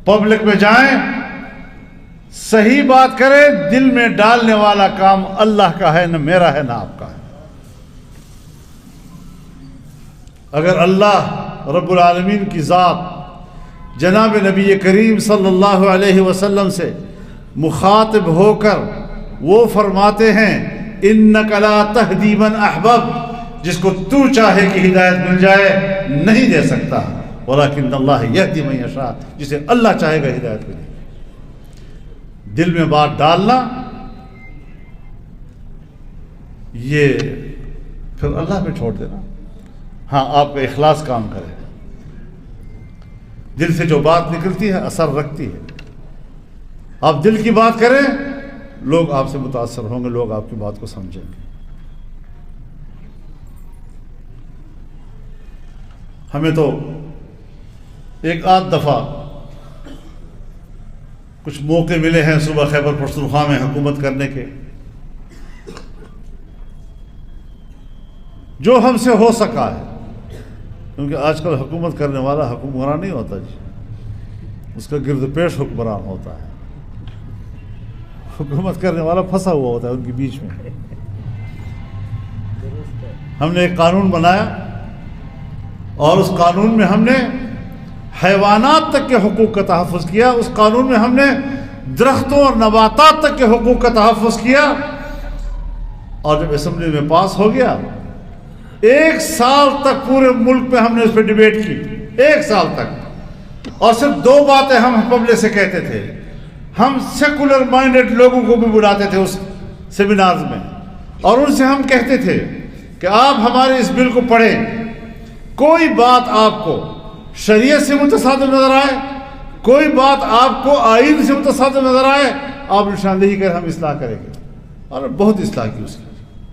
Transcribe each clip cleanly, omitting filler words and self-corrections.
Public میں جائیں، صحیح بات کریں، دل میں ڈالنے والا کام اللہ کا ہے، نہ میرا ہے نہ آپ کا ہے۔ اگر اللہ رب العالمین کی ذات جناب نبی کریم صلی اللہ علیہ وسلم سے مخاطب ہو کر وہ فرماتے ہیں اِنَّكَ لَا تَهْدِي مَنْ أَحْبَبْتَ، جس کو تو چاہے کہ ہدایت مل جائے نہیں دے سکتا، وَلَكِنَّ اللَّهَ يَهْدِي مَن يَشَاءُ، جسے اللہ چاہے گا ہدایت ملے گی۔ دل میں بات ڈالنا یہ پھر اللہ پہ چھوڑ دینا۔ ہاں آپ کا اخلاص کام کرے، دل سے جو بات نکلتی ہے اثر رکھتی ہے۔ آپ دل کی بات کریں، لوگ آپ سے متاثر ہوں گے، لوگ آپ کی بات کو سمجھیں گے۔ ہمیں تو ایک آدھ دفعہ کچھ موقع ملے ہیں صوبہ خیبر پختونخوا میں حکومت کرنے کے، جو ہم سے ہو سکا ہے، کیونکہ آج کل حکومت کرنے والا حکمران نہیں ہوتا جی، اس کا گرد پیش حکمران ہوتا ہے۔ حکومت کرنے والا پھنسا ہوا ہوتا ہے ان کے بیچ میں۔ ہم نے ایک قانون بنایا اور اس قانون میں ہم نے حیوانات تک کے حقوق کا تحفظ کیا، اس قانون میں ہم نے درختوں اور نباتات تک کے حقوق کا تحفظ کیا، اور جب اسمبلی میں پاس ہو گیا 1 سال تک پورے ملک میں ہم نے اس پہ ڈیبیٹ کی، 1 سال تک، اور صرف 2 باتیں ہم پبلک سے کہتے تھے۔ ہم سیکولر مائنڈڈ لوگوں کو بھی بلاتے تھے اس سیمینارز میں، اور ان سے ہم کہتے تھے کہ آپ ہمارے اس بل کو پڑھیں، کوئی بات آپ کو شریعت سے متصادم نظر آئے، کوئی بات آپ کو آئین سے متصادم نظر آئے، آپ نشاندہی کر ہم اصلاح کریں گے۔ اور بہت اصلاح کی اس کی،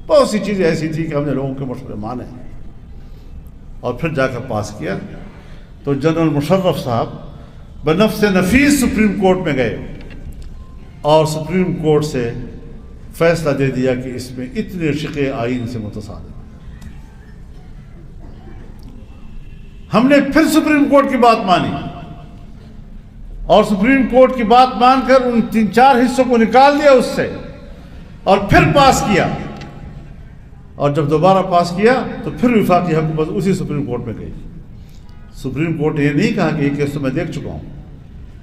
بہت سی چیزیں ایسی تھی کہ ہم نے لوگوں کے مشورے مانے، اور پھر جا کر پاس کیا۔ تو جنرل مشرف صاحب بنفس نفیس سپریم کورٹ میں گئے اور سپریم کورٹ سے فیصلہ دے دیا کہ اس میں اتنے شقے آئین سے متصادم۔ ہم نے پھر سپریم کورٹ کی بات مانی، اور سپریم کورٹ کی بات مان کر ان 3-4 حصوں کو نکال دیا اس سے، اور پھر پاس کیا۔ اور جب دوبارہ پاس کیا تو پھر وفاقی حکومت اسی سپریم کورٹ میں گئی۔ سپریم کورٹ نے یہ نہیں کہا کہ یہ کیس تو میں دیکھ چکا ہوں،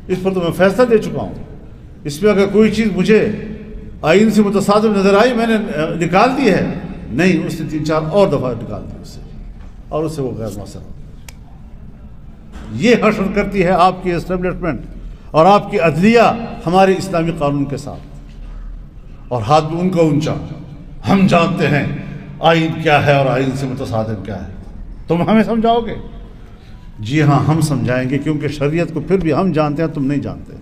اس پر تو میں فیصلہ دے چکا ہوں، اس میں اگر کوئی چیز مجھے آئین سے متصادم نظر آئی میں نے نکال دی ہے۔ نہیں، اس نے 3-4 اور دفعہ نکال دی اس سے، اور اس سے وہ غیر مؤثر ہو۔ یہ حشر کرتی ہے آپ کی اسٹیبلشمنٹ اور آپ کی عدلیہ ہمارے اسلامی قانون کے ساتھ، اور ہاتھ بھی ان کا اونچا۔ ہم جانتے ہیں آئین کیا ہے اور آئین سے متصادم کیا ہے، تم ہمیں سمجھاؤ گے؟ جی ہاں، ہم سمجھائیں گے، کیونکہ شریعت کو پھر بھی ہم جانتے ہیں، تم نہیں جانتے۔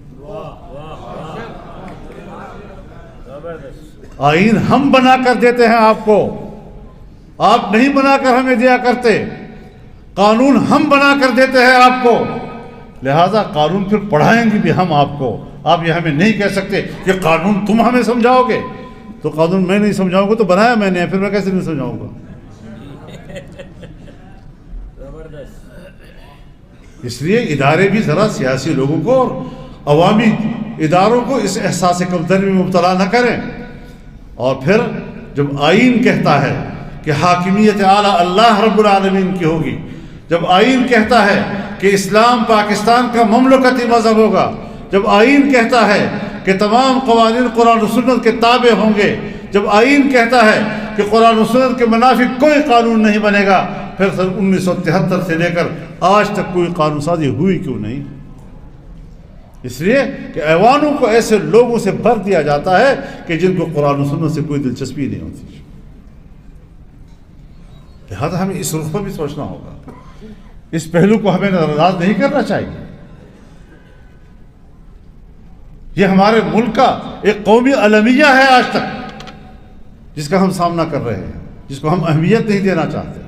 آئین ہم بنا کر دیتے ہیں آپ کو، آپ نہیں بنا کر ہمیں دیا کرتے۔ قانون ہم بنا کر دیتے ہیں آپ کو، لہذا قانون پھر پڑھائیں گے بھی ہم آپ کو۔ آپ یہ ہمیں نہیں کہہ سکتے کہ قانون تم ہمیں سمجھاؤ گے، تو قانون میں نہیں سمجھاؤں گا تو بنایا میں نے، پھر میں کیسے نہیں سمجھاؤں گا؟ اس لیے ادارے بھی ذرا سیاسی لوگوں کو اور عوامی اداروں کو اس احساس کمتری میں مبتلا نہ کریں۔ اور پھر جب آئین کہتا ہے کہ حاکمیت اعلیٰ اللہ رب العالمین کی ہوگی، جب آئین کہتا ہے کہ اسلام پاکستان کا مملکتی مذہب ہوگا، جب آئین کہتا ہے کہ تمام قوانین قرآن و سنت کے تابع ہوں گے، جب آئین کہتا ہے کہ قرآن و سنت کے منافی کوئی قانون نہیں بنے گا، پھر سن 1973 سے لے کر آج تک کوئی قانون سازی ہوئی کیوں نہیں؟ اس لیے کہ ایوانوں کو ایسے لوگوں سے بھر دیا جاتا ہے کہ جن کو قرآن و سنت سے کوئی دلچسپی نہیں ہوتی۔ لہذا ہمیں اس رخ پر بھی سوچنا ہوگا، اس پہلو کو ہمیں نظر انداز نہیں کرنا چاہیے۔ یہ ہمارے ملک کا ایک قومی المیہ ہے آج تک، جس کا ہم سامنا کر رہے ہیں، جس کو ہم اہمیت نہیں دینا چاہتے۔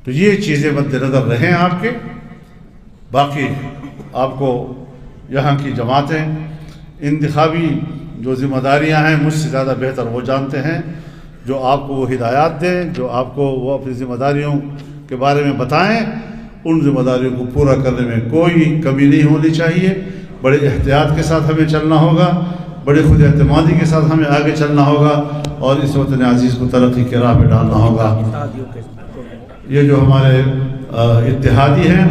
تو یہ چیزیں مد نظر رہیں آپ کے۔ باقی آپ کو یہاں کی جماعتیں انتخابی جو ذمہ داریاں ہیں مجھ سے زیادہ بہتر وہ جانتے ہیں، جو آپ کو وہ ہدایات دیں، جو آپ کو وہ اپنی ذمہ داریوں کے بارے میں بتائیں، ان ذمہ داریوں کو پورا کرنے میں کوئی کمی نہیں ہونی چاہیے. بڑے احتیاط کے ساتھ ہمیں چلنا ہوگا, بڑے خود اعتمادی کے ساتھ ہمیں آگے چلنا ہوگا, اور اس وطن عزیز کو ترقی کے راہ پہ ڈالنا ہوگا. یہ جو ہمارے اتحادی ہیں